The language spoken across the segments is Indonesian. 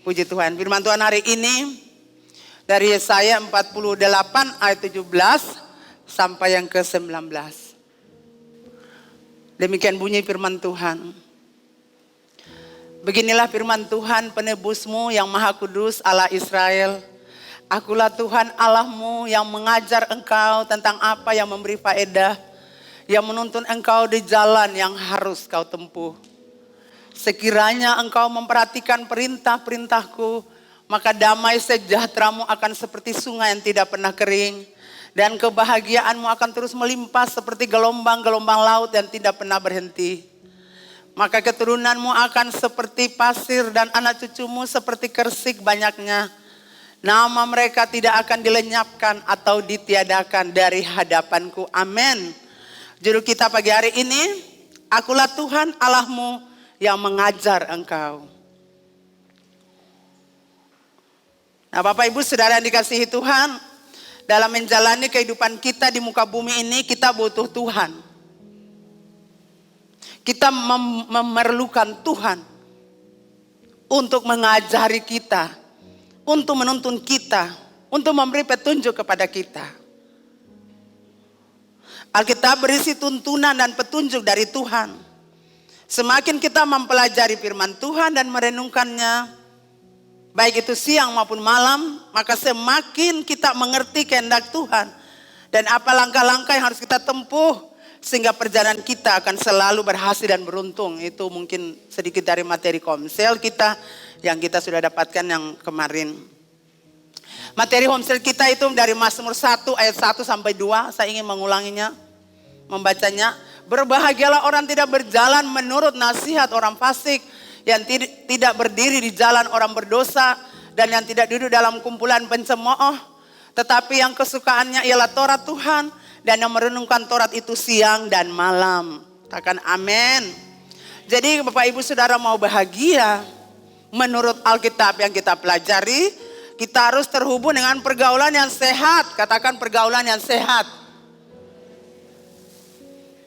Puji Tuhan. Firman Tuhan hari ini dari Yesaya 48 ayat 17 sampai yang ke-19. Demikian bunyi firman Tuhan. Beginilah firman Tuhan penebusmu yang maha kudus Allah Israel. Akulah Tuhan Allahmu yang mengajar engkau tentang apa yang memberi faedah, yang menuntun engkau di jalan yang harus kau tempuh. Sekiranya engkau memperhatikan perintah-perintahku, maka damai sejahteramu akan seperti sungai yang tidak pernah kering. Dan kebahagiaanmu akan terus melimpah seperti gelombang-gelombang laut yang tidak pernah berhenti. Maka keturunanmu akan seperti pasir dan anak cucumu seperti kersik banyaknya. Nama mereka tidak akan dilenyapkan atau ditiadakan dari hadapanku. Amin. Judul kita pagi hari ini, akulah Tuhan Allahmu yang mengajar engkau. Nah, Bapak Ibu Saudara yang dikasihi Tuhan, dalam menjalani kehidupan kita di muka bumi ini, kita butuh Tuhan. Kita memerlukan Tuhan untuk mengajari kita, untuk menuntun kita, untuk memberi petunjuk kepada kita. Alkitab berisi tuntunan dan petunjuk dari Tuhan. Semakin kita mempelajari firman Tuhan dan merenungkannya, baik itu siang maupun malam, maka semakin kita mengerti kehendak Tuhan. Dan apa langkah-langkah yang harus kita tempuh, sehingga perjalanan kita akan selalu berhasil dan beruntung. Itu mungkin sedikit dari materi Komsel kita, yang kita sudah dapatkan yang kemarin. Materi Komsel kita itu dari Mazmur 1 ayat 1 sampai 2, saya ingin mengulanginya, membacanya. Berbahagialah orang tidak berjalan menurut nasihat orang fasik, yang tidak berdiri di jalan orang berdosa, dan yang tidak duduk dalam kumpulan pencemooh, tetapi yang kesukaannya ialah Taurat Tuhan, dan yang merenungkan Taurat itu siang dan malam. Katakan amin. Jadi Bapak Ibu Saudara mau bahagia menurut Alkitab yang kita pelajari, kita harus terhubung dengan pergaulan yang sehat. Katakan pergaulan yang sehat.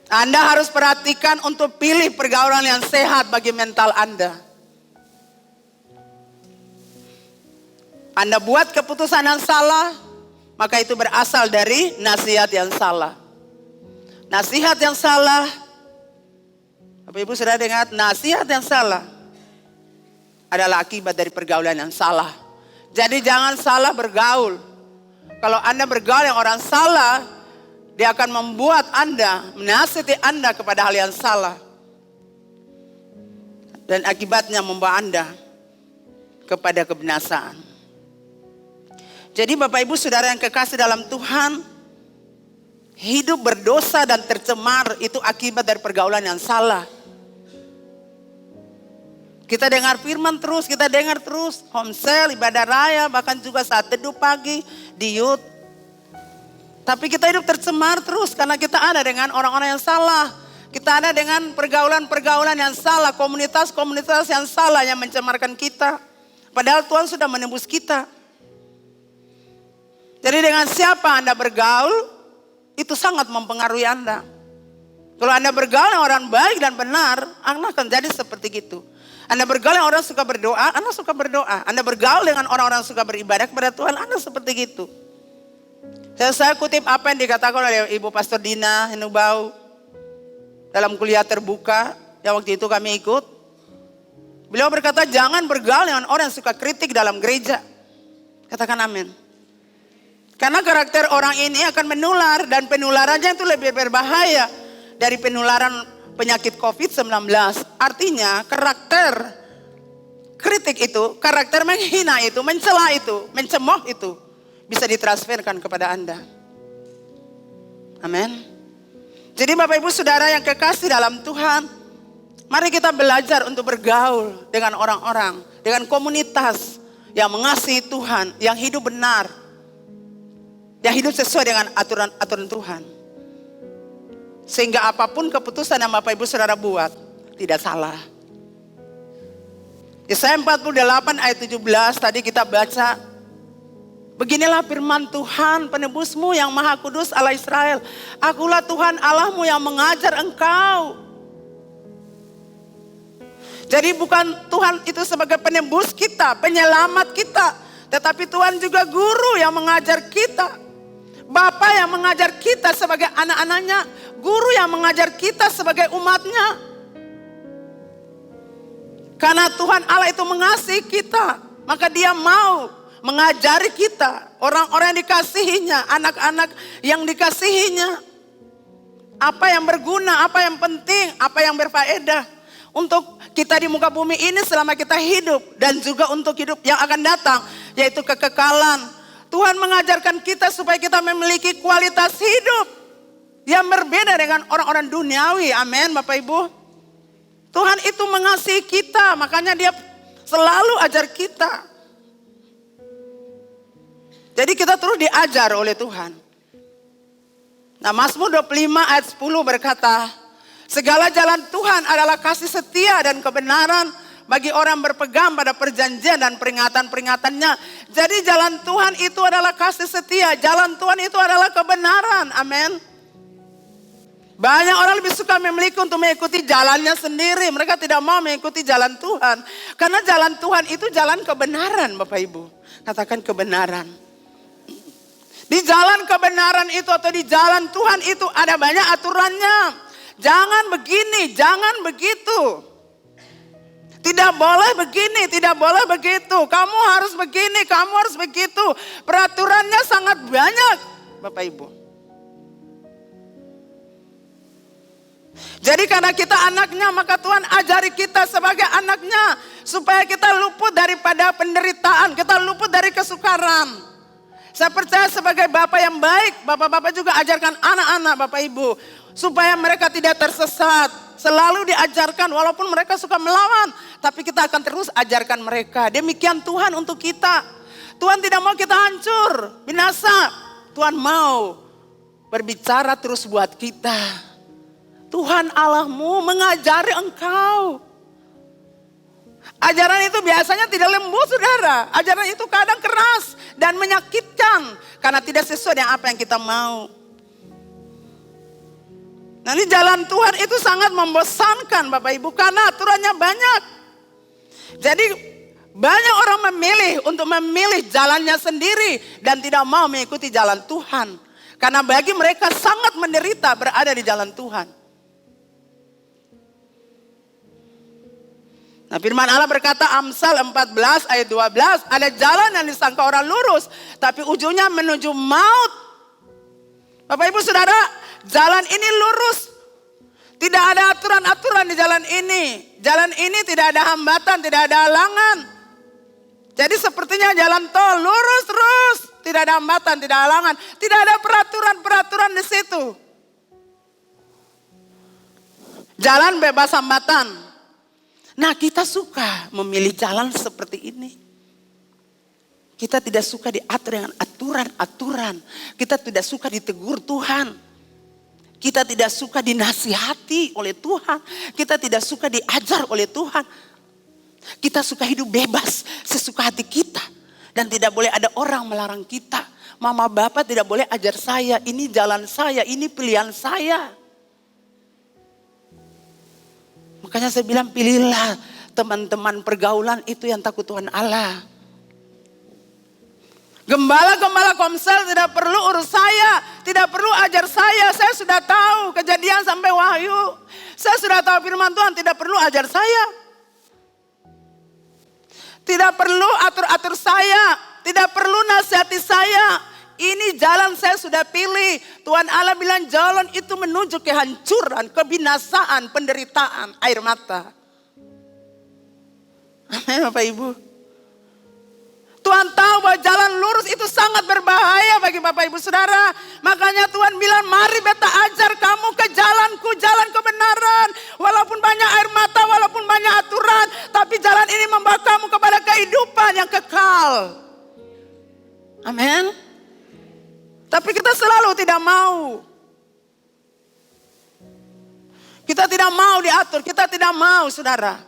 Anda harus perhatikan untuk pilih pergaulan yang sehat bagi mental Anda. Anda buat keputusan yang salah, maka itu berasal dari nasihat yang salah. Nasihat yang salah, Bapak Ibu sudah dengar, nasihat yang salah adalah akibat dari pergaulan yang salah. Jadi jangan salah bergaul. Kalau Anda bergaul yang orang salah, dia akan membuat Anda, menasihati Anda kepada hal yang salah. Dan akibatnya membawa Anda kepada kebinasaan. Jadi Bapak Ibu Saudara yang kekasih dalam Tuhan, hidup berdosa dan tercemar itu akibat dari pergaulan yang salah. Kita dengar firman terus, kita dengar terus, Komsel, ibadah raya, bahkan juga saat teduh pagi di youth. Tapi kita hidup tercemar terus karena kita ada dengan orang-orang yang salah. Kita ada dengan pergaulan-pergaulan yang salah, komunitas-komunitas yang salah yang mencemarkan kita. Padahal Tuhan sudah menembus kita. Jadi dengan siapa Anda bergaul, itu sangat mempengaruhi Anda. Kalau Anda bergaul dengan orang baik dan benar, Anda akan jadi seperti itu. Anda bergaul dengan orang suka berdoa, Anda suka berdoa. Anda bergaul dengan orang-orang suka beribadah kepada Tuhan, Anda seperti itu. Saya kutip apa yang dikatakan oleh Ibu Pastor Dina Henubau dalam kuliah terbuka yang waktu itu kami ikut. Beliau berkata jangan bergaul dengan orang yang suka kritik dalam gereja. Katakan amin. Karena karakter orang ini akan menular dan penularannya itu lebih berbahaya dari penularan penyakit COVID-19. Artinya karakter kritik itu, karakter menghina itu, mencela itu, mencemooh itu bisa ditransferkan kepada Anda. Amin. Jadi Bapak Ibu Saudara yang kekasih dalam Tuhan, mari kita belajar untuk bergaul dengan orang-orang, dengan komunitas yang mengasihi Tuhan, yang hidup benar, yang hidup sesuai dengan aturan-aturan Tuhan. Sehingga apapun keputusan yang Bapak Ibu Saudara buat, tidak salah. Yesaya 48 ayat 17 tadi kita baca. Beginilah firman Tuhan penebusmu yang maha kudus Allah Israel. Akulah Tuhan Allahmu yang mengajar engkau. Jadi bukan Tuhan itu sebagai penebus kita, penyelamat kita. Tetapi Tuhan juga guru yang mengajar kita. Bapa yang mengajar kita sebagai anak-anaknya. Guru yang mengajar kita sebagai umatnya. Karena Tuhan Allah itu mengasihi kita. Maka dia mau mengajari kita. Orang-orang yang dikasihinya. Anak-anak yang dikasihinya. Apa yang berguna, apa yang penting, apa yang berfaedah. Untuk kita di muka bumi ini selama kita hidup. Dan juga untuk hidup yang akan datang. Yaitu kekekalan. Tuhan mengajarkan kita supaya kita memiliki kualitas hidup. Yang berbeda dengan orang-orang duniawi. Amin Bapak Ibu. Tuhan itu mengasihi kita. Makanya dia selalu ajar kita. Jadi kita terus diajar oleh Tuhan. Nah Mazmur 25 ayat 10 berkata, segala jalan Tuhan adalah kasih setia dan kebenaran bagi orang berpegang pada perjanjian dan peringatan-peringatannya. Jadi jalan Tuhan itu adalah kasih setia, jalan Tuhan itu adalah kebenaran. Amin. Banyak orang lebih suka memiliki untuk mengikuti jalannya sendiri. Mereka tidak mau mengikuti jalan Tuhan. Karena jalan Tuhan itu jalan kebenaran Bapak Ibu. Katakan kebenaran. Di jalan kebenaran itu atau di jalan Tuhan itu ada banyak aturannya. Jangan begini, jangan begitu. Tidak boleh begini, tidak boleh begitu. Kamu harus begini, kamu harus begitu. Peraturannya sangat banyak Bapak Ibu. Jadi karena kita anaknya, maka Tuhan ajari kita sebagai anaknya. Supaya kita luput daripada penderitaan, kita luput dari kesukaran. Saya percaya sebagai bapak yang baik, bapak-bapak juga ajarkan anak-anak Bapak Ibu. Supaya mereka tidak tersesat. Selalu diajarkan walaupun mereka suka melawan. Tapi kita akan terus ajarkan mereka. Demikian Tuhan untuk kita. Tuhan tidak mau kita hancur, binasa. Tuhan mau berbicara terus buat kita. Tuhan Allahmu mengajari engkau. Ajaran itu biasanya tidak lembut saudara. Ajaran itu kadang keras dan menyakitkan. Karena tidak sesuai dengan apa yang kita mau. Nanti jalan Tuhan itu sangat membosankan Bapak Ibu. Karena aturannya banyak. Jadi banyak orang memilih untuk memilih jalannya sendiri. Dan tidak mau mengikuti jalan Tuhan. Karena bagi mereka sangat menderita berada di jalan Tuhan. Nah firman Allah berkata Amsal 14 ayat 12. Ada jalan yang disangka orang lurus. Tapi ujungnya menuju maut. Bapak Ibu Saudara, jalan ini lurus. Tidak ada aturan-aturan di jalan ini. Jalan ini tidak ada hambatan, tidak ada halangan. Jadi sepertinya jalan tol lurus terus. Tidak ada hambatan, tidak ada halangan. Tidak ada peraturan-peraturan di situ. Jalan bebas hambatan. Nah kita suka memilih jalan seperti ini. Kita tidak suka diatur dengan aturan-aturan. Kita tidak suka ditegur Tuhan. Kita tidak suka dinasihati oleh Tuhan. Kita tidak suka diajar oleh Tuhan. Kita suka hidup bebas sesuka hati kita. Dan tidak boleh ada orang melarang kita. Mama bapak tidak boleh ajar saya. Ini jalan saya, ini pilihan saya. Makanya saya bilang pilihlah teman-teman pergaulan itu yang takut Tuhan Allah. Gembala-gembala Komsel tidak perlu urus saya. Tidak perlu ajar saya. Saya sudah tahu Kejadian sampai Wahyu. Saya sudah tahu firman Tuhan, tidak perlu ajar saya. Tidak perlu atur-atur saya. Tidak perlu nasihati saya. Ini jalan saya sudah pilih. Tuhan Allah bilang jalan itu menuju kehancuran, kebinasaan, penderitaan, air mata. Amin Bapak Ibu. Tuhan tahu bahwa jalan lurus itu sangat berbahaya bagi Bapak Ibu Saudara. Makanya Tuhan bilang mari beta ajar kamu ke jalanku, jalan kebenaran. Walaupun banyak air mata, walaupun banyak aturan. Tapi jalan ini membawa kamu kepada kehidupan yang kekal. Amin. Tapi kita selalu tidak mau. Kita tidak mau diatur, kita tidak mau saudara.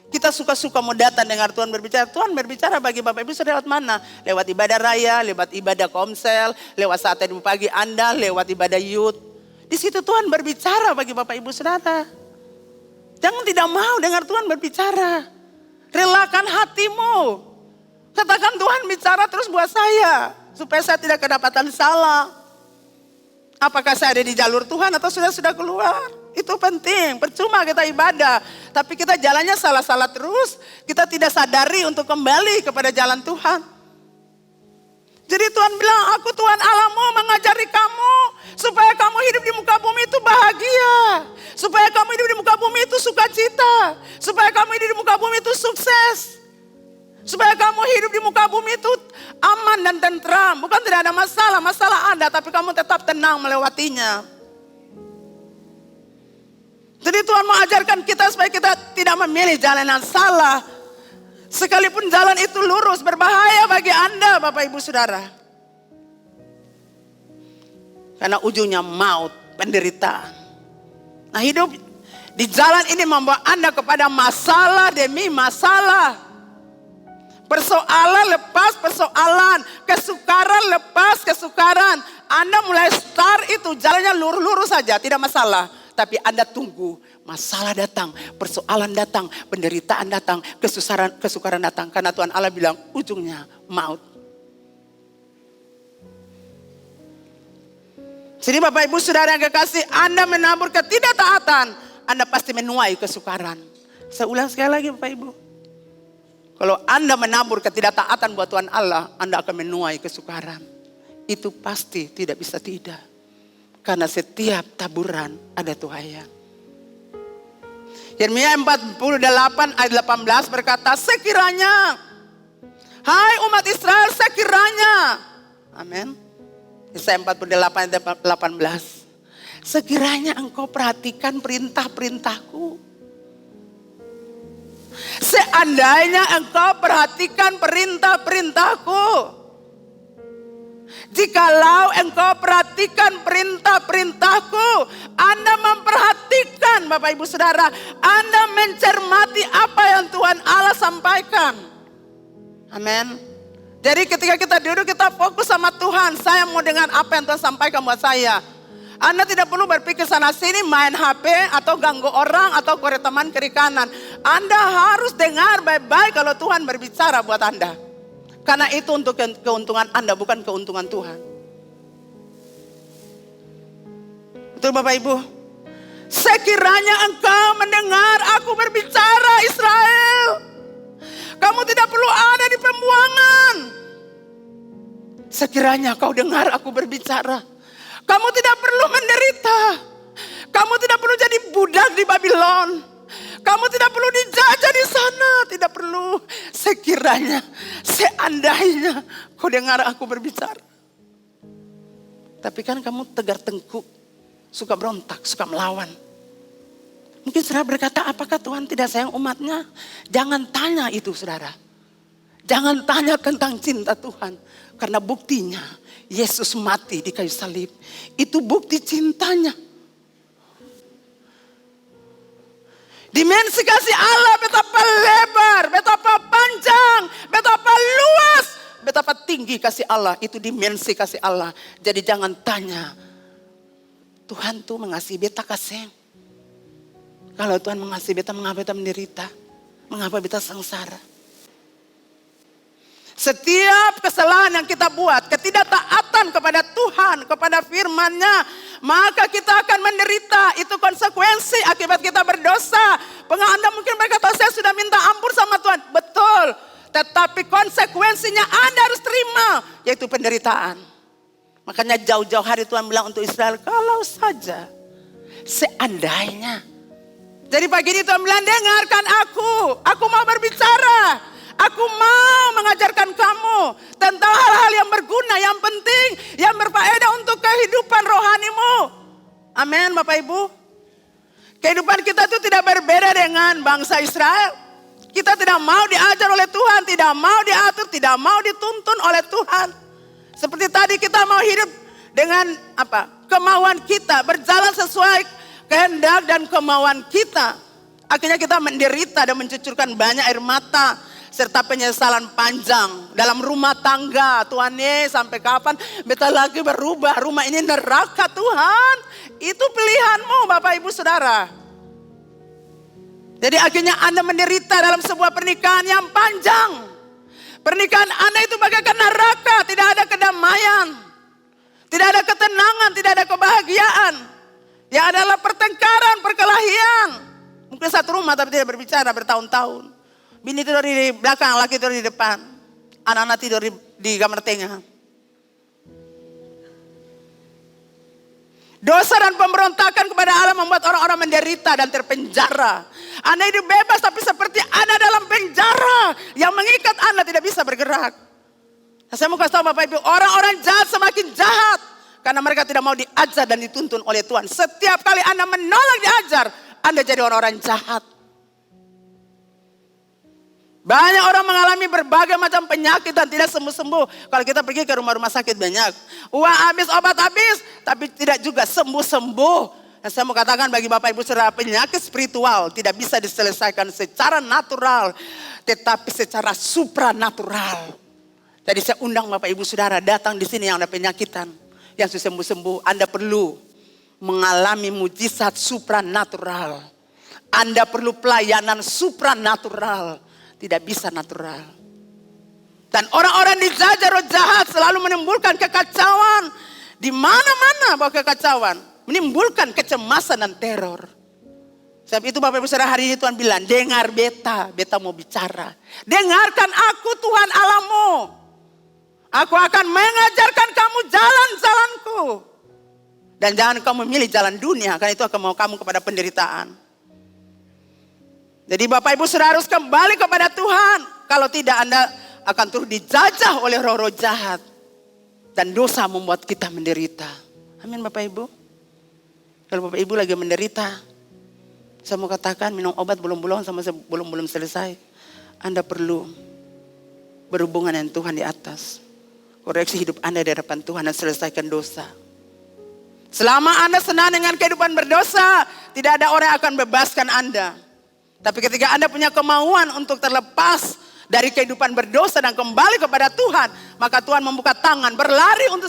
Kita suka-suka mau datang dengar Tuhan berbicara. Tuhan berbicara bagi Bapak Ibu Saudara lewat mana? Lewat ibadah raya, lewat ibadah Komsel, lewat saat teduh pagi Anda, lewat ibadah youth. Di situ Tuhan berbicara bagi Bapak Ibu Saudara. Jangan tidak mau dengar Tuhan berbicara. Relakan hatimu. Katakan Tuhan bicara terus buat saya. Supaya saya tidak kedapatan salah. Apakah saya ada di jalur Tuhan atau sudah keluar? Itu penting. Percuma kita ibadah. Tapi kita jalannya salah-salah terus. Kita tidak sadari untuk kembali kepada jalan Tuhan. Jadi Tuhan bilang, aku Tuhan Allahmu mengajari kamu. Supaya kamu hidup di muka bumi itu bahagia. Supaya kamu hidup di muka bumi itu sukacita. Supaya kamu hidup di muka bumi itu sukses. Supaya kamu hidup di muka bumi itu aman dan tentram. Bukan tidak ada masalah, masalah ada. Tapi kamu tetap tenang melewatinya. Jadi Tuhan mau ajarkan kita supaya kita tidak memilih jalan yang salah. Sekalipun jalan itu lurus, berbahaya bagi Anda Bapak Ibu Saudara. Karena ujungnya maut, penderitaan. Nah hidup di jalan ini membawa Anda kepada masalah demi masalah. Persoalan lepas persoalan, kesukaran lepas kesukaran. Anda mulai start itu jalannya lurus-lurus saja, tidak masalah. Tapi Anda tunggu, masalah datang, persoalan datang, penderitaan datang, kesukaran datang. Karena Tuhan Allah bilang ujungnya maut. Jadi Bapak Ibu Saudara yang kekasih, Anda menabur ketidaktaatan, Anda pasti menuai kesukaran. Saya ulang sekali lagi Bapak Ibu. Kalau Anda menabur ketidaktaatan buat Tuhan Allah, Anda akan menuai kesukaran. Itu pasti tidak bisa tidak. Karena setiap taburan ada tuaian. Yeremia 48 ayat 18 berkata, sekiranya, hai umat Israel, sekiranya. Amin. Yesaya 48 ayat 18. Sekiranya engkau perhatikan perintah-perintahku. Seandainya engkau perhatikan perintah-perintahku. Jikalau engkau perhatikan perintah-perintahku, Anda memperhatikan Bapak Ibu Saudara, Anda mencermati apa yang Tuhan Allah sampaikan. Amin. Jadi ketika kita duduk, kita fokus sama Tuhan. Saya mau dengar apa yang Tuhan sampaikan buat saya. Anda tidak perlu berpikir sana sini, main HP atau ganggu orang atau korek teman kiri kanan. Anda harus dengar baik-baik kalau Tuhan berbicara buat Anda. Karena itu untuk keuntungan Anda, bukan keuntungan Tuhan. Betul Bapak Ibu? Sekiranya engkau mendengar aku berbicara Israel. Kamu tidak perlu ada di pembuangan. Sekiranya kau dengar aku berbicara. Kamu tidak perlu menderita. Kamu tidak perlu jadi budak di Babylon. Kamu tidak perlu dijajah di sana. Tidak perlu. Sekiranya, seandainya kau dengar aku berbicara. Tapi kan kamu tegar tengkuk. Suka berontak, suka melawan. Mungkin saudara berkata, apakah Tuhan tidak sayang umatnya? Jangan tanya itu saudara. Jangan tanya tentang cinta Tuhan. Karena buktinya Yesus mati di kayu salib. Itu bukti cintanya. Dimensi kasih Allah betapa lebar, betapa panjang, betapa luas, betapa tinggi kasih Allah. Itu dimensi kasih Allah. Jadi jangan tanya, Tuhan tuh mengasihi beta kasih. Kalau Tuhan mengasihi beta, mengapa beta menderita? Mengapa beta sengsara? Setiap kesalahan yang kita buat, ketidaktaatan kepada Tuhan, kepada firman-Nya, maka kita akan menderita. Itu konsekuensi akibat kita berdosa. Anda mungkin berkata, saya sudah minta ampun sama Tuhan. Betul. Tetapi konsekuensinya Anda harus terima, yaitu penderitaan. Makanya jauh-jauh hari Tuhan bilang untuk Israel, kalau saja, seandainya. Jadi pagi ini Tuhan bilang, dengarkan aku mau berbicara. Aku mau mengajarkan kamu tentang hal-hal yang berguna, yang penting, yang berfaedah untuk kehidupan rohanimu. Amin Bapak Ibu. Kehidupan kita itu tidak berbeda dengan bangsa Israel. Kita tidak mau diajar oleh Tuhan, tidak mau diatur, tidak mau dituntun oleh Tuhan. Seperti tadi kita mau hidup dengan kemauan kita, berjalan sesuai kehendak dan kemauan kita. Akhirnya kita menderita dan mencucurkan banyak air mata. Serta penyesalan panjang dalam rumah tangga. Tuhan sampai kapan beta lagi berubah? Rumah ini neraka Tuhan. Itu pilihanmu Bapak Ibu Saudara. Jadi akhirnya Anda menderita dalam sebuah pernikahan yang panjang. Pernikahan Anda itu bagaikan neraka, tidak ada kedamaian. Tidak ada ketenangan, tidak ada kebahagiaan. Ya adalah pertengkaran, perkelahian. Mungkin satu rumah tapi tidak berbicara bertahun-tahun. Bini tidur di belakang, laki tidur di depan. Anak-anak tidur di kamar tengah. Dosa dan pemberontakan kepada Allah membuat orang-orang menderita dan terpenjara. Anda hidup bebas tapi seperti Anda dalam penjara yang mengikat Anda tidak bisa bergerak. Saya mau kasih tahu Bapak Ibu, orang-orang jahat semakin jahat karena mereka tidak mau diajar dan dituntun oleh Tuhan. Setiap kali Anda menolak diajar, Anda jadi orang-orang jahat. Banyak orang mengalami berbagai macam penyakit dan tidak sembuh-sembuh. Kalau kita pergi ke rumah-rumah sakit banyak. Uang habis, obat habis, tapi tidak juga sembuh-sembuh. Dan saya mau katakan bagi Bapak Ibu Saudara, penyakit spiritual tidak bisa diselesaikan secara natural, tetapi secara supranatural. Jadi saya undang Bapak Ibu Saudara datang di sini yang ada penyakitan, yang susah sembuh-sembuh. Anda perlu mengalami mujizat supranatural. Anda perlu pelayanan supranatural. Tidak bisa natural. Dan orang-orang dijajah roh jahat selalu menimbulkan kekacauan. Di mana-mana bawa kekacauan. Menimbulkan kecemasan dan teror. Sebab itu Bapak Ibu Saudara, hari ini Tuhan bilang, dengar beta, beta mau bicara. Dengarkan aku Tuhan Allahmu. Aku akan mengajarkan kamu jalan-jalanku. Dan jangan kamu memilih jalan dunia, karena itu akan membawa kamu kepada penderitaan. Jadi Bapak Ibu Saudara harus kembali kepada Tuhan. Kalau tidak Anda akan terus dijajah oleh roh-roh jahat. Dan dosa membuat kita menderita. Amin Bapak Ibu. Kalau Bapak Ibu lagi menderita, saya mau katakan minum obat belum sama belum selesai. Anda perlu berhubungan dengan Tuhan di atas. Koreksi hidup Anda di hadapan Tuhan dan selesaikan dosa. Selama Anda senang dengan kehidupan berdosa, tidak ada orang yang akan bebaskan Anda. Tapi ketika Anda punya kemauan untuk terlepas dari kehidupan berdosa dan kembali kepada Tuhan, maka Tuhan membuka tangan, berlari untuk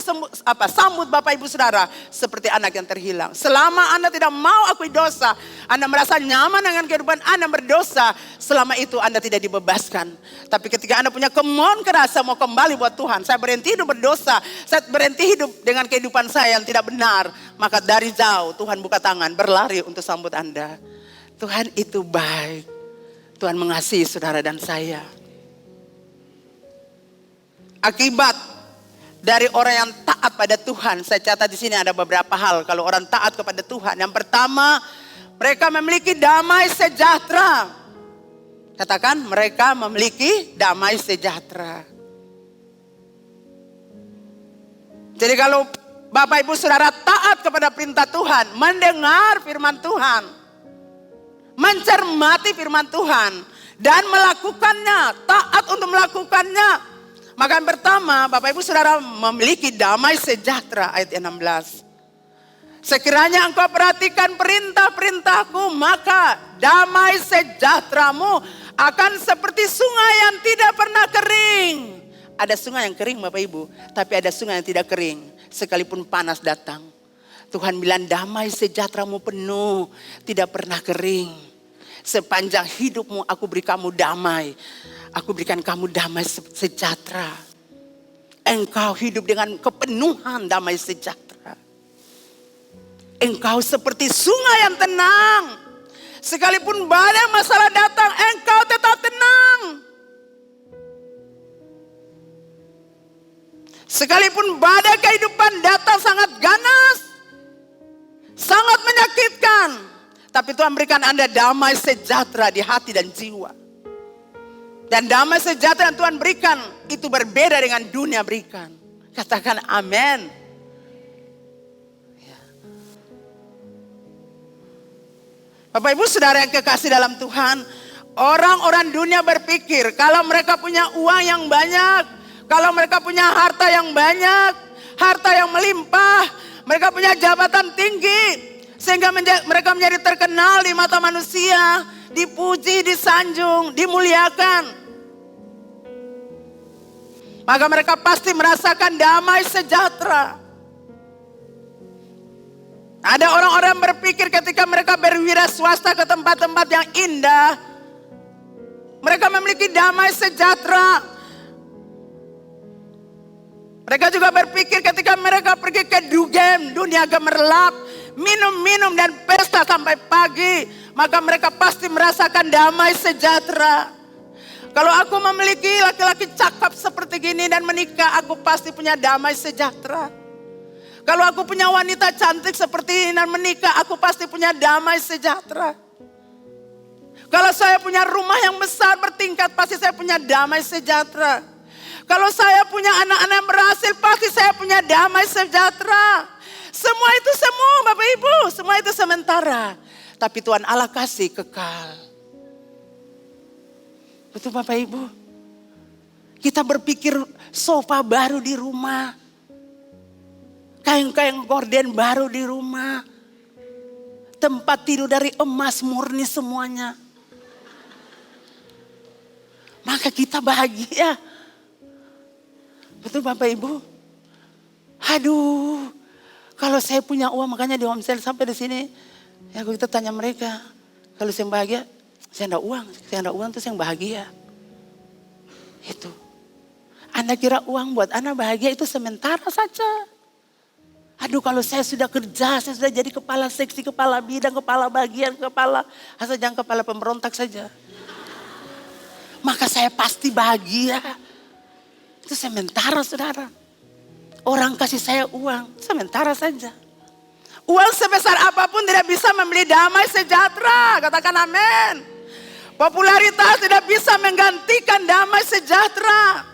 sambut Bapak Ibu Saudara seperti anak yang terhilang. Selama Anda tidak mau akui dosa, Anda merasa nyaman dengan kehidupan Anda berdosa, selama itu Anda tidak dibebaskan. Tapi ketika Anda punya kemauan keras, saya mau kembali buat Tuhan, saya berhenti hidup berdosa, saya berhenti hidup dengan kehidupan saya yang tidak benar, maka dari jauh Tuhan buka tangan, berlari untuk sambut Anda. Tuhan itu baik. Tuhan mengasihi saudara dan saya. Akibat dari orang yang taat pada Tuhan, saya catat di sini ada beberapa hal kalau orang taat kepada Tuhan. Yang pertama, mereka memiliki damai sejahtera. Katakan, mereka memiliki damai sejahtera. Jadi kalau Bapak Ibu Saudara taat kepada perintah Tuhan, mendengar firman Tuhan, mencermati firman Tuhan dan melakukannya, taat untuk melakukannya, maka yang pertama Bapak Ibu Saudara memiliki damai sejahtera. Ayat 16. Sekiranya engkau perhatikan perintah-perintahku, maka damai sejahteramu akan seperti sungai yang tidak pernah kering. Ada sungai yang kering Bapak Ibu, tapi ada sungai yang tidak kering sekalipun panas datang. Tuhan bilang damai sejahteramu penuh, tidak pernah kering. Sepanjang hidupmu aku beri kamu damai. Aku berikan kamu damai sejahtera. Engkau hidup dengan kepenuhan damai sejahtera. Engkau seperti sungai yang tenang. Sekalipun badai masalah datang, engkau tetap tenang. Sekalipun badai kehidupan datang sangat ganas, sangat menyakitkan, tapi Tuhan berikan Anda damai sejahtera di hati dan jiwa. Dan damai sejahtera yang Tuhan berikan itu berbeda dengan dunia berikan. Katakan amin. Ya. Bapak Ibu Saudara yang kekasih dalam Tuhan, orang-orang dunia berpikir kalau mereka punya uang yang banyak, kalau mereka punya harta yang banyak, harta yang melimpah, mereka punya jabatan tinggi, sehingga mereka menjadi terkenal di mata manusia, dipuji, disanjung, dimuliakan. Maka mereka pasti merasakan damai sejahtera. Ada orang-orang berpikir ketika mereka berwira swasta ke tempat-tempat yang indah, mereka memiliki damai sejahtera. Mereka juga berpikir ketika mereka pergi ke dugem, dunia gemerlap, minum-minum dan pesta sampai pagi, maka mereka pasti merasakan damai sejahtera. Kalau aku memiliki laki-laki cakep seperti gini dan menikah, aku pasti punya damai sejahtera. Kalau aku punya wanita cantik seperti ini dan menikah, aku pasti punya damai sejahtera. Kalau saya punya rumah yang besar bertingkat, pasti saya punya damai sejahtera. Kalau saya punya anak-anak yang berhasil, pasti saya punya damai sejahtera. Semua itu Bapak Ibu, semua itu sementara. Tapi Tuhan Allah kasih kekal. Betul Bapak Ibu? Kita berpikir sofa baru di rumah. Kain-kain gorden baru di rumah. Tempat tidur dari emas murni semuanya. Maka kita bahagia. Betul Bapak Ibu? Aduh, kalau saya punya uang, makanya di homestay sampai di sini, ya kita tanya mereka, kalau saya bahagia, saya enggak uang terus yang bahagia. Itu. Anda kira uang buat Anda bahagia itu sementara saja. Aduh, kalau saya sudah kerja, saya sudah jadi kepala seksi, kepala bidang, kepala bagian, asal jangan kepala pemberontak saja. Maka saya pasti bahagia. Itu sementara saudara. Orang kasih saya uang, sementara saja. Uang sebesar apapun tidak bisa membeli damai sejahtera. Katakan amin. Popularitas tidak bisa menggantikan damai sejahtera.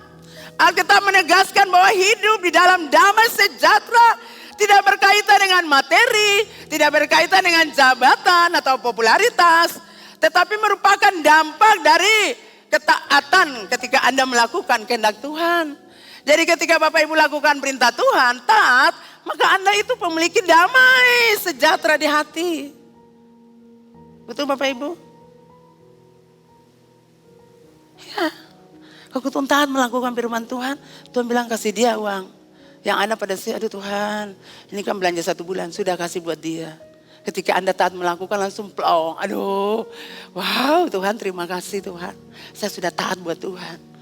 Alkitab menegaskan bahwa hidup di dalam damai sejahtera tidak berkaitan dengan materi, tidak berkaitan dengan jabatan atau popularitas. Tetapi merupakan dampak dari ketaatan ketika Anda melakukan kehendak Tuhan. Jadi ketika Bapak Ibu lakukan perintah Tuhan, taat, maka Anda itu memiliki damai sejahtera di hati. Betul Bapak Ibu? Ya. Kalau Tuhan taat melakukan firman Tuhan, Tuhan bilang kasih dia uang. Yang Anda pada sih, aduh Tuhan, ini kan belanja 1 bulan, sudah kasih buat dia. Ketika Anda taat melakukan langsung plong, aduh, wow Tuhan terima kasih Tuhan. Saya sudah taat buat Tuhan.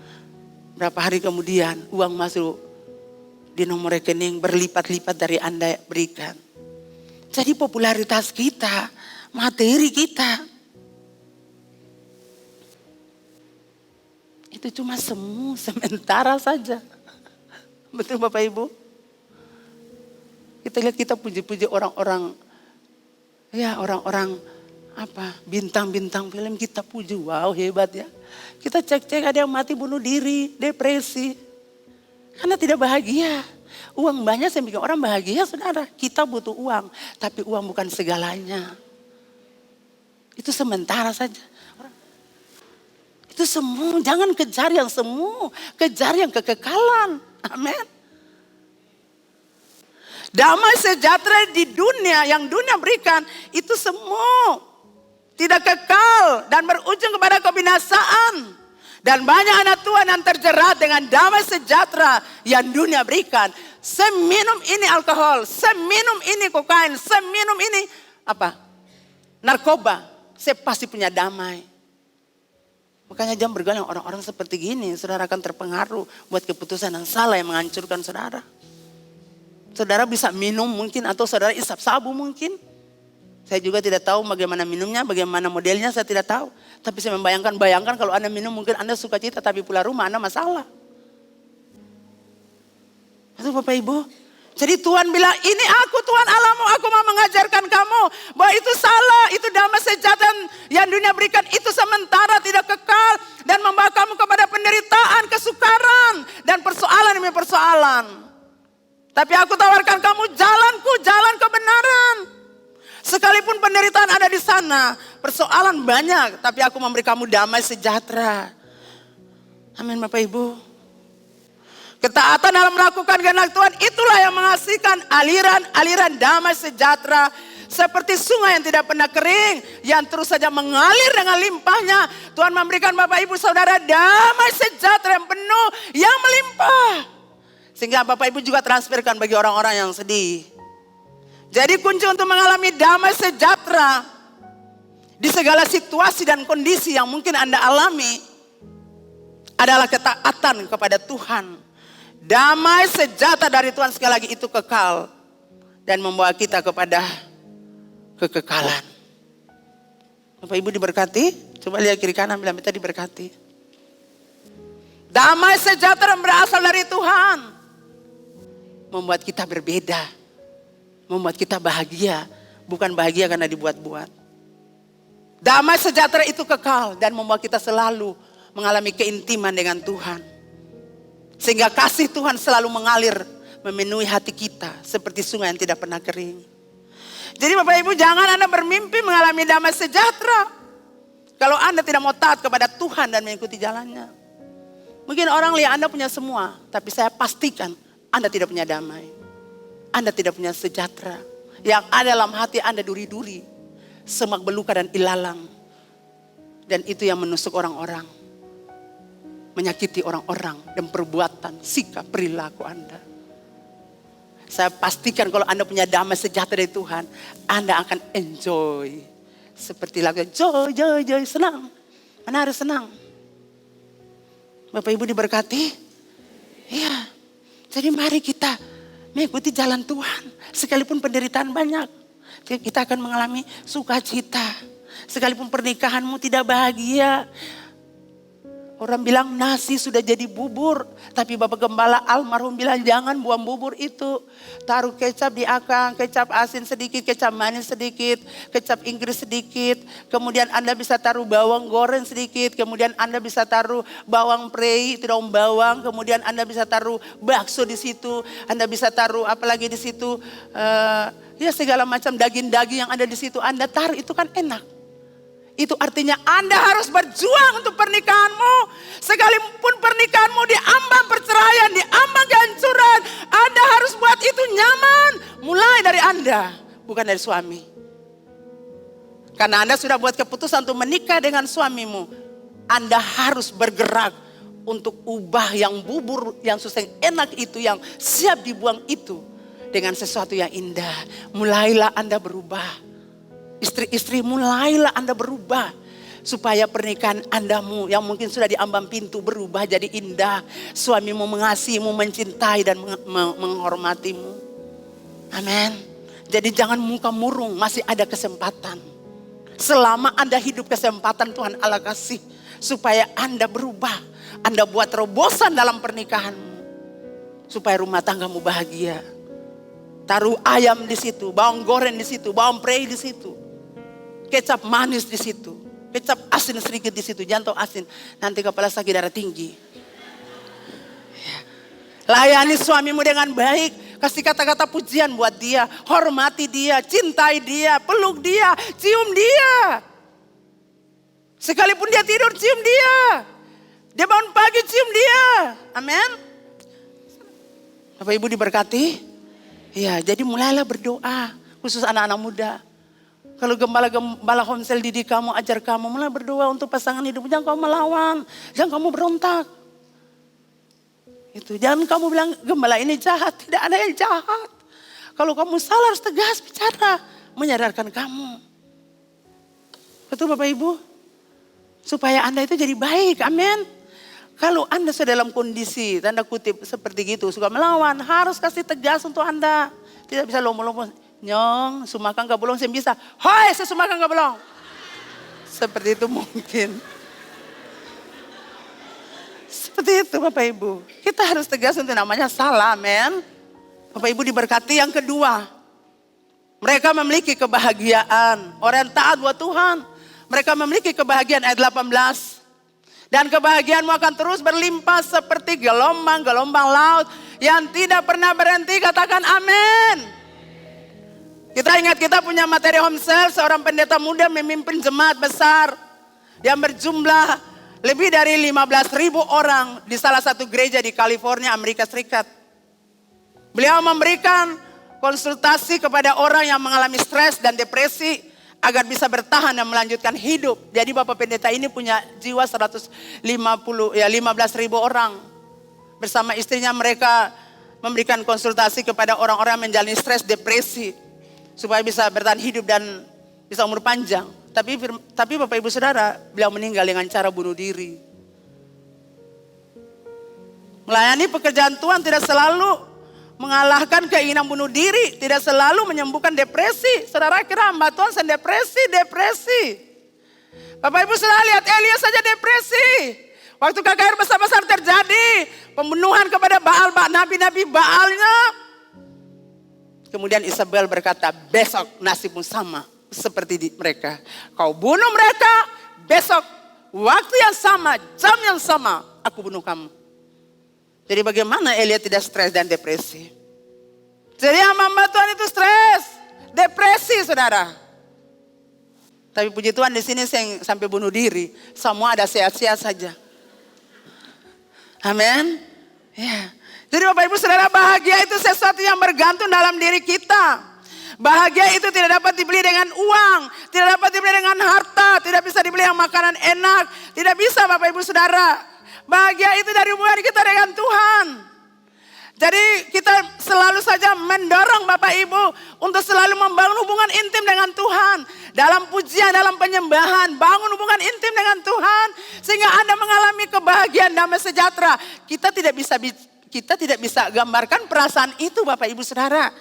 Berapa hari kemudian uang masuk di nomor rekening berlipat-lipat dari Anda berikan. Jadi popularitas kita, materi kita, itu cuma semu sementara saja. Betul Bapak Ibu? Kita lihat kita puji-puji orang-orang, ya orang-orang apa bintang-bintang film kita puji, wow hebat ya. Kita cek-cek ada yang mati bunuh diri, depresi. Karena tidak bahagia. Uang banyak yang bikin orang bahagia saudara. Kita butuh uang, tapi uang bukan segalanya. Itu sementara saja. Itu semu, jangan kejar yang semu, kejar yang kekekalan. Amin. Damai sejahtera di dunia yang dunia berikan itu semu. Tidak kekal dan berujung kepada kebinasaan. Dan banyak anak Tuhan yang terjerat dengan damai sejahtera yang dunia berikan. Seminum ini alkohol, seminum ini kokain, seminum ini apa? Narkoba. Saya pasti punya damai. Makanya jangan bergaul dengan orang-orang seperti gini. Saudara akan terpengaruh buat keputusan yang salah yang menghancurkan saudara. Saudara bisa minum mungkin atau saudara isap sabu mungkin. Saya juga tidak tahu bagaimana minumnya, bagaimana modelnya saya tidak tahu. Tapi saya bayangkan kalau Anda minum mungkin Anda suka cita tapi pulang rumah Anda masalah. Itu Bapak Ibu. Jadi Tuhan bilang ini aku Tuhan Allahmu, aku mau mengajarkan kamu. Bahwa itu salah, itu damai sejahtera yang dunia berikan. Itu sementara tidak kekal. Dan membawa kamu kepada penderitaan, kesukaran. Dan persoalan demi persoalan. Tapi aku tawarkan kamu jalanku, jalan kebenaran. Sekalipun penderitaan ada di sana. Persoalan banyak, tapi aku memberi kamu damai sejahtera. Amin Bapak Ibu. Ketaatan dalam melakukan kehendak Tuhan itulah yang menghasilkan aliran-aliran damai sejahtera. Seperti sungai yang tidak pernah kering, yang terus saja mengalir dengan limpahnya. Tuhan memberikan Bapak Ibu Saudara damai sejahtera yang penuh, yang melimpah. Sehingga Bapak Ibu juga transferkan bagi orang-orang yang sedih. Jadi kunci untuk mengalami damai sejahtera di segala situasi dan kondisi yang mungkin Anda alami adalah ketaatan kepada Tuhan. Damai sejahtera dari Tuhan sekali lagi itu kekal dan membawa kita kepada kekekalan. Bapak Ibu diberkati? Coba lihat kiri kanan, bilang kita diberkati. Damai sejahtera berasal dari Tuhan. Membuat kita berbeda. Membuat kita bahagia. Bukan bahagia karena dibuat-buat. Damai sejahtera itu kekal dan membuat kita selalu mengalami keintiman dengan Tuhan. Sehingga kasih Tuhan selalu mengalir memenuhi hati kita seperti sungai yang tidak pernah kering. Jadi Bapak Ibu jangan Anda bermimpi mengalami damai sejahtera kalau Anda tidak mau taat kepada Tuhan dan mengikuti jalannya. Mungkin orang lihat Anda punya semua, tapi saya pastikan Anda tidak punya damai. Anda tidak punya sejahtera. Yang ada dalam hati Anda duri-duri, semak belukar dan ilalang. Dan itu yang menusuk orang-orang. Menyakiti orang-orang dan perbuatan, sikap, perilaku Anda. Saya pastikan kalau Anda punya damai sejahtera dari Tuhan, Anda akan enjoy. Seperti lagu joy, joy, joy, senang. Mana harus senang. Bapak Ibu diberkati? Iya. Jadi mari kita mengikuti jalan Tuhan. Sekalipun penderitaan banyak, kita akan mengalami sukacita. Sekalipun pernikahanmu tidak bahagia. Orang bilang nasi sudah jadi bubur. Tapi Bapak Gembala almarhum bilang jangan buang bubur itu. Taruh kecap di akang, kecap asin sedikit, kecap manis sedikit, kecap Inggris sedikit. Kemudian Anda bisa taruh bawang goreng sedikit. Kemudian Anda bisa taruh bawang prei, itu daun bawang. Kemudian Anda bisa taruh bakso di situ. Anda bisa taruh apalagi di situ. Ya segala macam daging-daging yang ada di situ. Anda taruh itu kan enak. Itu artinya Anda harus berjuang untuk pernikahanmu. Sekalipun pernikahanmu diambang perceraian, diambang kehancuran, Anda harus buat itu nyaman. Mulai dari Anda, bukan dari suami. Karena Anda sudah buat keputusan untuk menikah dengan suamimu, Anda harus bergerak untuk ubah yang bubur, yang susah, yang enak itu, yang siap dibuang itu dengan sesuatu yang indah. Mulailah Anda berubah. Istri-istri mulailah Anda berubah. Supaya pernikahan Andamu yang mungkin sudah diambang pintu berubah jadi indah. Suamimu mengasihimu, mencintai dan menghormatimu. Amin. Jadi jangan muka murung, masih ada kesempatan. Selama Anda hidup kesempatan Tuhan Allah kasih. Supaya Anda berubah. Anda buat terobosan dalam pernikahanmu. Supaya rumah tanggamu bahagia. Taruh ayam di situ, bawang goreng di situ, bawang prei di situ. Kecap manis di situ. Kecap asin sedikit di situ. Jangan tahu asin. Nanti kepala sakit darah tinggi. Layani suamimu dengan baik. Kasih kata-kata pujian buat dia. Hormati dia. Cintai dia. Peluk dia. Cium dia. Sekalipun dia tidur, cium dia. Dia bangun pagi, cium dia. Amin. Bapak Ibu diberkati? Ya, jadi mulailah berdoa. Khusus anak-anak muda. Kalau gembala homsel didik kamu, ajar kamu, mulai berdoa untuk pasangan hidup. Jangan kamu melawan, jangan kamu berontak. Itu, jangan kamu bilang gembala ini jahat, tidak ada yang jahat. Kalau kamu salah harus tegas bicara, menyadarkan kamu. Betul Bapak Ibu? Supaya Anda itu jadi baik, amin. Kalau Anda sudah dalam kondisi, tanda kutip seperti gitu, suka melawan, harus kasih tegas untuk Anda. Tidak bisa lomo-lomo. Nyong, sumakan gak bolong, saya bisa. Hoi, saya sumakan gak bolong. Seperti itu mungkin. Seperti itu Bapak Ibu. Kita harus tegas untuk namanya salah, men. Bapak Ibu diberkati. Yang kedua, mereka memiliki kebahagiaan. Orang yang taat buat Tuhan. Mereka memiliki kebahagiaan ayat 18. Dan kebahagiaanmu akan terus berlimpah seperti gelombang-gelombang laut yang tidak pernah berhenti. Katakan amin. Kita ingat kita punya materi homsel, seorang pendeta muda memimpin jemaat besar yang berjumlah lebih dari 15.000 orang di salah satu gereja di California, Amerika Serikat. Beliau memberikan konsultasi kepada orang yang mengalami stres dan depresi agar bisa bertahan dan melanjutkan hidup. Jadi Bapak Pendeta ini punya jiwa 15.000 orang. Bersama istrinya mereka memberikan konsultasi kepada orang-orang yang menjalani stres, depresi. supaya bisa bertahan hidup dan bisa umur panjang. Tapi Bapak Ibu Saudara, beliau meninggal dengan cara bunuh diri. Melayani pekerjaan Tuhan tidak selalu mengalahkan keinginan bunuh diri, tidak selalu menyembuhkan depresi. Saudara kira hamba Tuhan sedang depresi. Bapak Ibu Saudara lihat Elia saja depresi. Waktu KKR besar-besar terjadi, pembunuhan kepada Baal, nabi-nabi Baalnya. Kemudian Isabel berkata, besok nasibmu sama seperti mereka. Kau bunuh mereka, besok waktu yang sama, jam yang sama, aku bunuh kamu. Jadi bagaimana Elia tidak stres dan depresi? Jadi hamba Tuhan itu stres, depresi saudara. Tapi puji Tuhan di sini saya sampai bunuh diri, semua ada sehat-sehat saja. Amin. Ya. Jadi Bapak Ibu Saudara, bahagia itu sesuatu yang bergantung dalam diri kita. Bahagia itu tidak dapat dibeli dengan uang, tidak dapat dibeli dengan harta, tidak bisa dibeli dengan makanan enak, tidak bisa Bapak Ibu Saudara. Bahagia itu dari hubungan kita dengan Tuhan. Jadi kita selalu saja mendorong Bapak Ibu untuk selalu membangun hubungan intim dengan Tuhan. Dalam pujian, dalam penyembahan, bangun hubungan intim dengan Tuhan. Sehingga Anda mengalami kebahagiaan damai sejahtera. Kita tidak bisa gambarkan perasaan itu Bapak Ibu Saudara.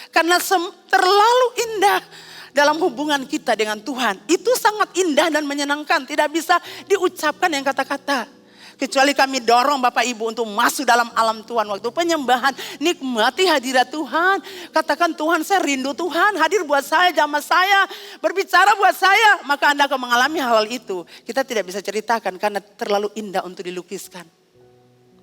Karena terlalu indah dalam hubungan kita dengan Tuhan. Itu sangat indah dan menyenangkan. Tidak bisa diucapkan yang kata-kata. Kecuali kami dorong Bapak Ibu untuk masuk dalam alam Tuhan. Waktu penyembahan, nikmati hadirat Tuhan. Katakan, Tuhan saya rindu Tuhan, hadir buat saya, jamah saya, berbicara buat saya. Maka Anda akan mengalami hal itu. Kita tidak bisa ceritakan karena terlalu indah untuk dilukiskan.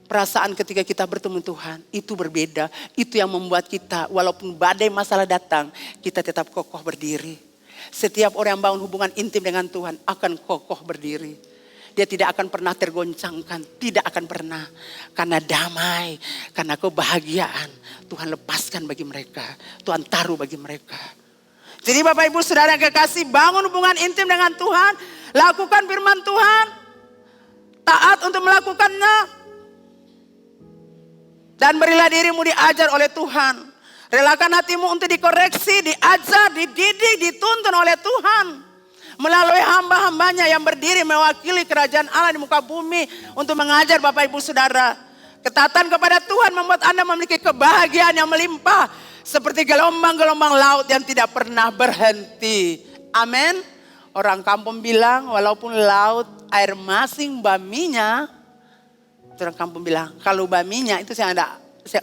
Perasaan ketika kita bertemu Tuhan, itu berbeda. Itu yang membuat kita, walaupun badai masalah datang, kita tetap kokoh berdiri. Setiap orang yang bangun hubungan intim dengan Tuhan akan kokoh berdiri. Dia tidak akan pernah tergoncangkan, tidak akan pernah. Karena damai, karena kebahagiaan Tuhan lepaskan bagi mereka. Tuhan taruh bagi mereka. Jadi Bapak Ibu Saudara yang kekasih, bangun hubungan intim dengan Tuhan. Lakukan firman Tuhan. Taat untuk melakukannya. Dan berilah dirimu diajar oleh Tuhan. Relakan hatimu untuk dikoreksi, diajar, dididik, dituntun oleh Tuhan. Melalui hamba-hambanya yang berdiri mewakili kerajaan Allah di muka bumi untuk mengajar Bapak Ibu Saudara. Ketaatan kepada Tuhan membuat Anda memiliki kebahagiaan yang melimpah. Seperti gelombang-gelombang laut yang tidak pernah berhenti. Amin. Orang kampung bilang walaupun laut air masing baminya. Orang kampung bilang kalau baminya itu saya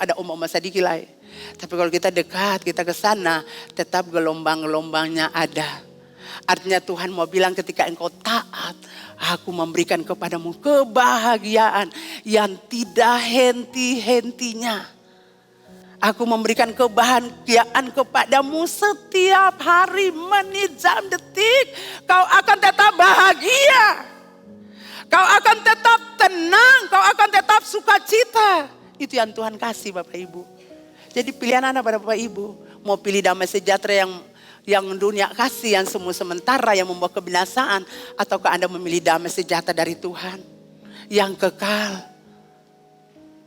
ada omong sedikit lah. Tapi kalau kita dekat, kita ke sana tetap gelombang-gelombangnya ada. Artinya Tuhan mau bilang ketika engkau taat, aku memberikan kepadamu kebahagiaan yang tidak henti-hentinya. Aku memberikan kebahagiaan kepadamu setiap hari, menit, jam, detik. Kau akan tetap bahagia. Kau akan tetap tenang, kau akan tetap sukacita. Itu yang Tuhan kasih Bapak Ibu. Jadi pilihan Anda pada Bapak Ibu. Mau pilih damai sejahtera yang dunia kasih, yang semua sementara, yang membawa kebinasaan, ataukah Anda memilih damai sejahtera dari Tuhan yang kekal.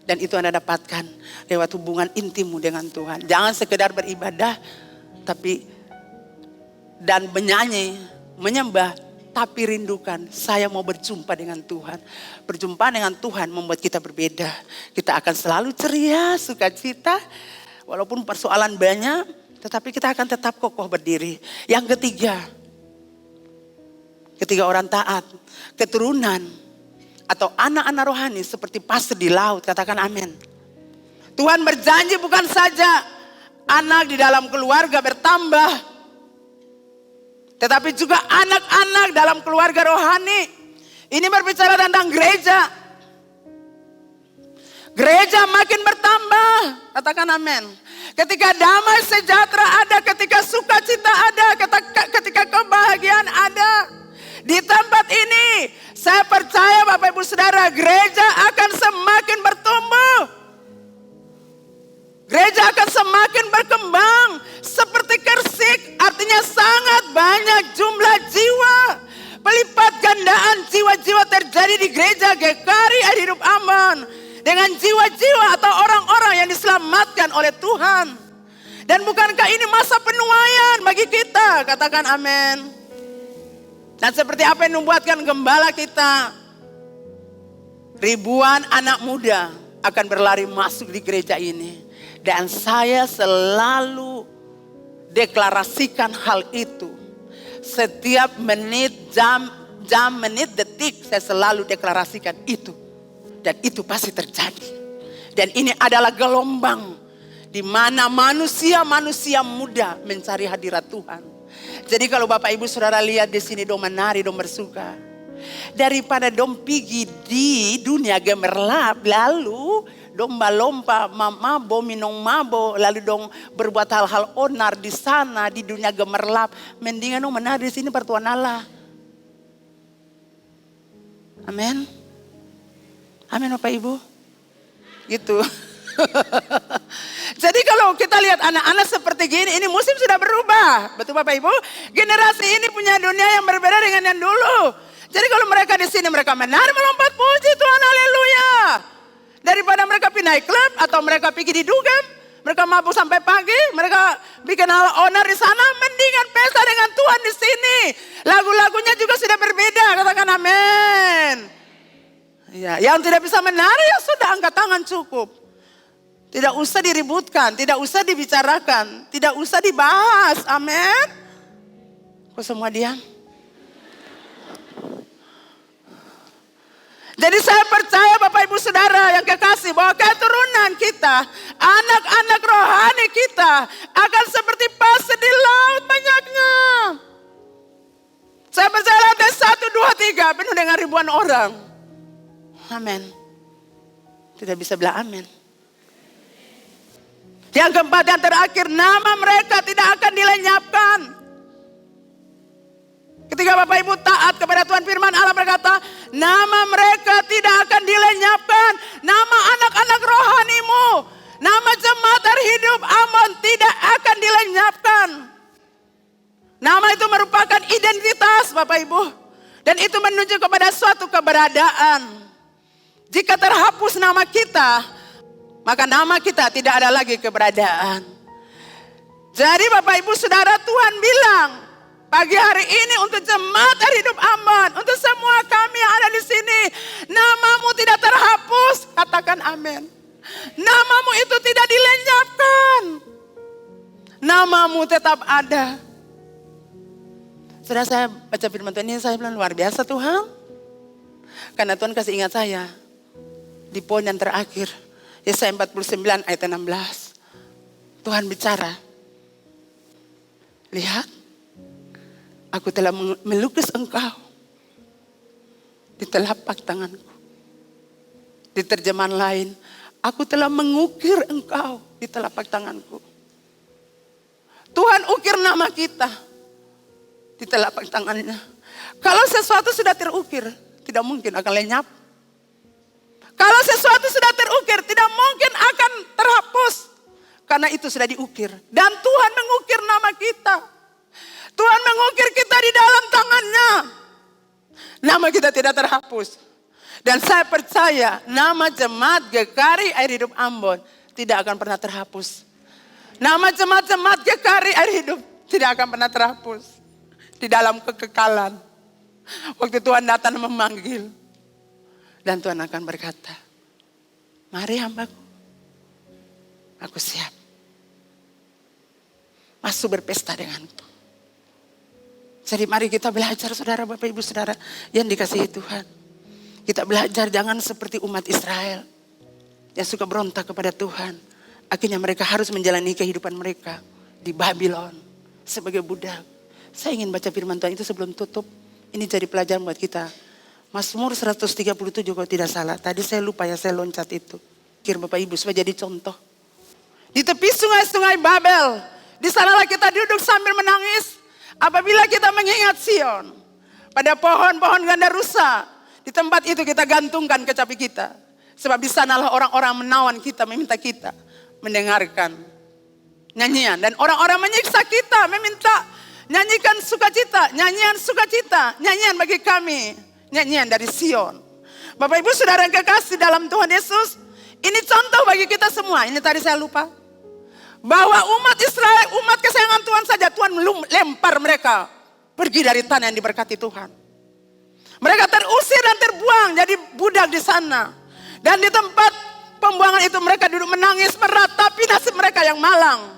Dan itu Anda dapatkan lewat hubungan intimmu dengan Tuhan. Jangan sekedar beribadah dan menyanyi, menyembah, tapi rindukan saya mau berjumpa dengan Tuhan. Berjumpa dengan Tuhan membuat kita berbeda. Kita akan selalu ceria, sukacita, walaupun persoalan banyak. Tetapi kita akan tetap kokoh berdiri. Yang ketiga orang taat, keturunan atau anak-anak rohani seperti pasir di laut. Katakan amin. Tuhan berjanji bukan saja anak di dalam keluarga bertambah, tetapi juga anak-anak dalam keluarga rohani. Ini berbicara tentang gereja. Gereja makin bertambah. Katakan amin. Ketika damai sejahtera ada, ketika sukacita ada, ketika kebahagiaan ada. Di tempat ini, saya percaya Bapak Ibu Saudara, gereja akan semakin bertumbuh. Gereja akan semakin berkembang. Seperti Kersik, artinya sangat banyak jumlah jiwa. Pelipat gandaan jiwa-jiwa terjadi di gereja GKRI Hidup Aman. Dengan jiwa-jiwa atau orang-orang yang diselamatkan oleh Tuhan. Dan bukankah ini masa penuaian bagi kita? Katakan amin. Dan seperti apa yang membuatkan gembala kita, ribuan anak muda akan berlari masuk di gereja ini. Dan saya selalu deklarasikan hal itu. Setiap menit, jam, menit, detik saya selalu deklarasikan itu. Dan itu pasti terjadi. Dan ini adalah gelombang di mana manusia-manusia muda mencari hadirat Tuhan. Jadi kalau Bapak Ibu Saudara lihat di sini dong menari, dong bersuka. Daripada dong pergi di dunia gemerlap, lalu dong balompa, mabo, minum mabo, lalu dong berbuat hal-hal onar di sana di dunia gemerlap. Mendingan dong menari di sini pertuan Allah. Amin. Amin Bapak Ibu. Gitu. Jadi kalau kita lihat anak-anak seperti gini, ini musim sudah berubah. Betul Bapak Ibu? Generasi ini punya dunia yang berbeda dengan yang dulu. Jadi kalau mereka di sini mereka menari melompat puji Tuhan, haleluya. Daripada mereka pindah klub atau mereka pergi di dugem, mereka mabuk sampai pagi, mereka bikin hal onar di sana, mendingan pesta dengan Tuhan di sini. Lagu-lagunya juga sudah berbeda, katakan amin. Ya, yang tidak bisa menari ya sudah angkat tangan cukup. Tidak usah diributkan, tidak usah dibicarakan, tidak usah dibahas. Amin. Kok semua diam? Jadi saya percaya Bapak Ibu Saudara yang kekasih bahwa keturunan kita, anak-anak rohani kita akan seperti pasir di laut banyaknya. Saya percaya lantai 1, 2, 3 penuh dengan ribuan orang. Amin. Tidak bisa bilang amin. Yang keempat dan terakhir, nama mereka tidak akan dilenyapkan. Ketika Bapak Ibu taat kepada Tuhan, firman Allah berkata, nama mereka tidak akan dilenyapkan. Nama anak-anak rohanimu, nama jemaat terhidup Ambon tidak akan dilenyapkan. Nama itu merupakan identitas Bapak Ibu. Dan itu menunjuk kepada suatu keberadaan. Jika terhapus nama kita, maka nama kita tidak ada lagi keberadaan. Jadi Bapak Ibu Saudara, Tuhan bilang pagi hari ini untuk jemaat terhidup Ambon, untuk semua kami yang ada di sini, namamu tidak terhapus. Katakan amin. Namamu itu tidak dilenyapkan. Namamu tetap ada. Sudah saya baca firman Tuhan ini, saya bilang luar biasa Tuhan. Karena Tuhan kasih ingat saya di poin yang terakhir. Yesaya 49 ayat 16. Tuhan bicara. Lihat, aku telah melukis engkau di telapak tanganku. Di terjemahan lain, aku telah mengukir engkau di telapak tanganku. Tuhan ukir nama kita di telapak tangannya. Kalau sesuatu sudah terukir, tidak mungkin akan lenyap. Kalau sesuatu sudah terukir, tidak mungkin akan terhapus. Karena itu sudah diukir. Dan Tuhan mengukir nama kita. Tuhan mengukir kita di dalam tangannya. Nama kita tidak terhapus. Dan saya percaya nama jemaat GKRI Air Hidup Ambon tidak akan pernah terhapus. Nama jemaat-jemaat GKRI Air Hidup tidak akan pernah terhapus. Di dalam kekekalan. Waktu Tuhan datang memanggil. Dan Tuhan akan berkata, mari hambaku, aku siap. Masuk berpesta denganku. Jadi mari kita belajar saudara, Bapak Ibu Saudara yang dikasihi Tuhan. Kita belajar jangan seperti umat Israel yang suka berontak kepada Tuhan. Akhirnya mereka harus menjalani kehidupan mereka di Babylon sebagai budak. Saya ingin baca firman Tuhan itu sebelum tutup. Ini jadi pelajaran buat kita. Mazmur 137 kalau tidak salah. Tadi saya lupa ya, saya loncat itu. Kira Bapak Ibu supaya jadi contoh. Di tepi sungai-sungai Babel. Di sanalah kita duduk sambil menangis. Apabila kita mengingat Sion. Pada pohon-pohon ganda rusa. Di tempat itu kita gantungkan kecapi kita. Sebab di sanalah orang-orang menawan kita, meminta kita mendengarkan nyanyian. Dan orang-orang menyiksa kita, meminta nyanyikan sukacita, nyanyian sukacita, nyanyian bagi kami. Nyanyian dari Sion. Bapak Ibu Saudara yang kekasih dalam Tuhan Yesus. Ini contoh bagi kita semua. Ini tadi saya lupa. Bahwa umat Israel, umat kesayangan Tuhan saja, Tuhan lempar mereka pergi dari tanah yang diberkati Tuhan. Mereka terusir dan terbuang jadi budak di sana. Dan di tempat pembuangan itu mereka duduk menangis meratapi nasib mereka yang malang.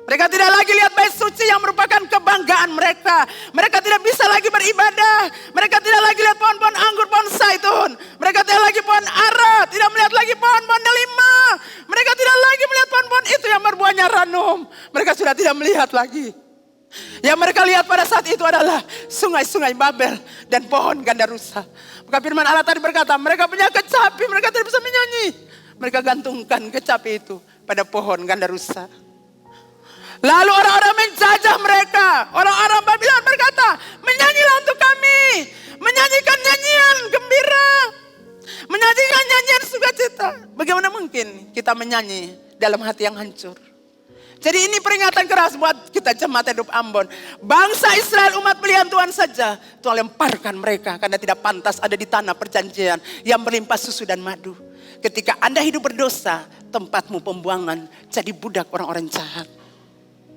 Mereka tidak lagi lihat bait suci yang merupakan kebanggaan mereka. Mereka tidak bisa lagi beribadah. Mereka tidak lagi lihat pohon-pohon anggur, pohon zaitun. Mereka tidak lagi pohon ara, tidak melihat lagi pohon-pohon delima. Mereka tidak lagi melihat pohon-pohon itu yang berbuahnya ranum. Mereka sudah tidak melihat lagi. Yang mereka lihat pada saat itu adalah sungai-sungai Babel dan pohon ganda rusa. Maka firman Allah tadi berkata, mereka punya kecapi, mereka tidak bisa menyanyi. Mereka gantungkan kecapi itu pada pohon ganda rusa. Lalu orang-orang menjajah mereka. Orang-orang Babylon berkata, menyanyilah untuk kami. Menyanyikan nyanyian gembira. Menyanyikan nyanyian sukacita. Bagaimana mungkin kita menyanyi dalam hati yang hancur? Jadi ini peringatan keras buat kita jemaat hidup Ambon. Bangsa Israel umat pilihan Tuhan saja. Tuhan lemparkan mereka karena tidak pantas ada di tanah perjanjian yang berlimpah susu dan madu. Ketika Anda hidup berdosa, tempatmu pembuangan jadi budak orang-orang jahat.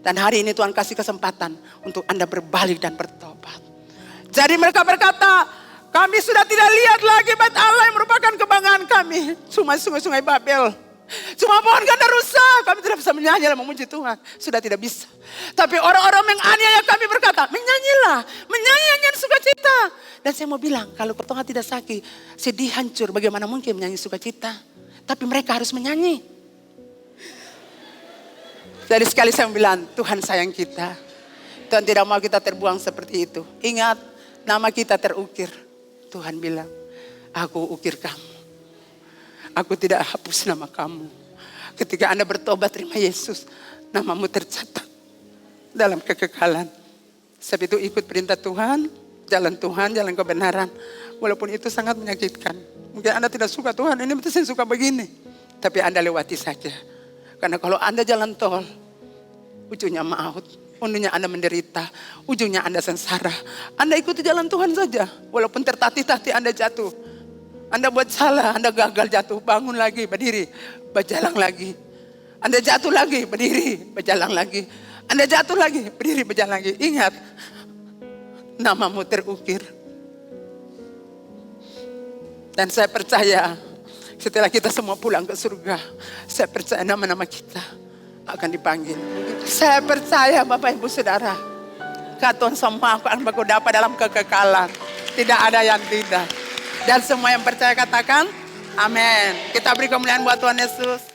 Dan hari ini Tuhan kasih kesempatan untuk Anda berbalik dan bertobat. Jadi mereka berkata, kami sudah tidak lihat lagi bait Allah yang merupakan kebanggaan kami. Cuma sungai-sungai Babel. Cuma pohon ganda rusa. Kami tidak bisa menyanyi dan memuji Tuhan. Sudah tidak bisa. Tapi orang-orang menganiaya kami berkata, menyanyilah. Menyanyi nyanyian sukacita. Dan saya mau bilang, kalau Tuhan tidak sakit, sedih hancur, bagaimana mungkin menyanyi sukacita? Tapi mereka harus menyanyi. Jadi sekali saya bilang, Tuhan sayang kita. Tuhan tidak mau kita terbuang seperti itu. Ingat, nama kita terukir. Tuhan bilang, aku ukir kamu. Aku tidak hapus nama kamu. Ketika Anda bertobat terima Yesus, namamu tercatat dalam kekekalan. Sebab itu ikut perintah Tuhan, jalan kebenaran. Walaupun itu sangat menyakitkan. Mungkin Anda tidak suka Tuhan, ini betul saya suka begini. Tapi Anda lewati saja. Karena kalau Anda jalan tol, ujungnya maut, ujungnya Anda menderita, ujungnya Anda sengsara. Anda ikuti jalan Tuhan saja, walaupun tertatih-tatih Anda jatuh. Anda buat salah, Anda gagal jatuh, bangun lagi, berdiri, berjalan lagi. Anda jatuh lagi, berdiri, berjalan lagi. Anda jatuh lagi, berdiri, berjalan lagi. Ingat, namamu terukir. Dan saya percaya, setelah kita semua pulang ke surga, saya percaya nama-nama kita akan dipanggil. Saya percaya Bapak Ibu Saudara, Tuhan semua akan berkuda dalam kekekalan. Tidak ada yang tidak. Dan semua yang percaya katakan, amin. Kita beri kemuliaan buat Tuhan Yesus.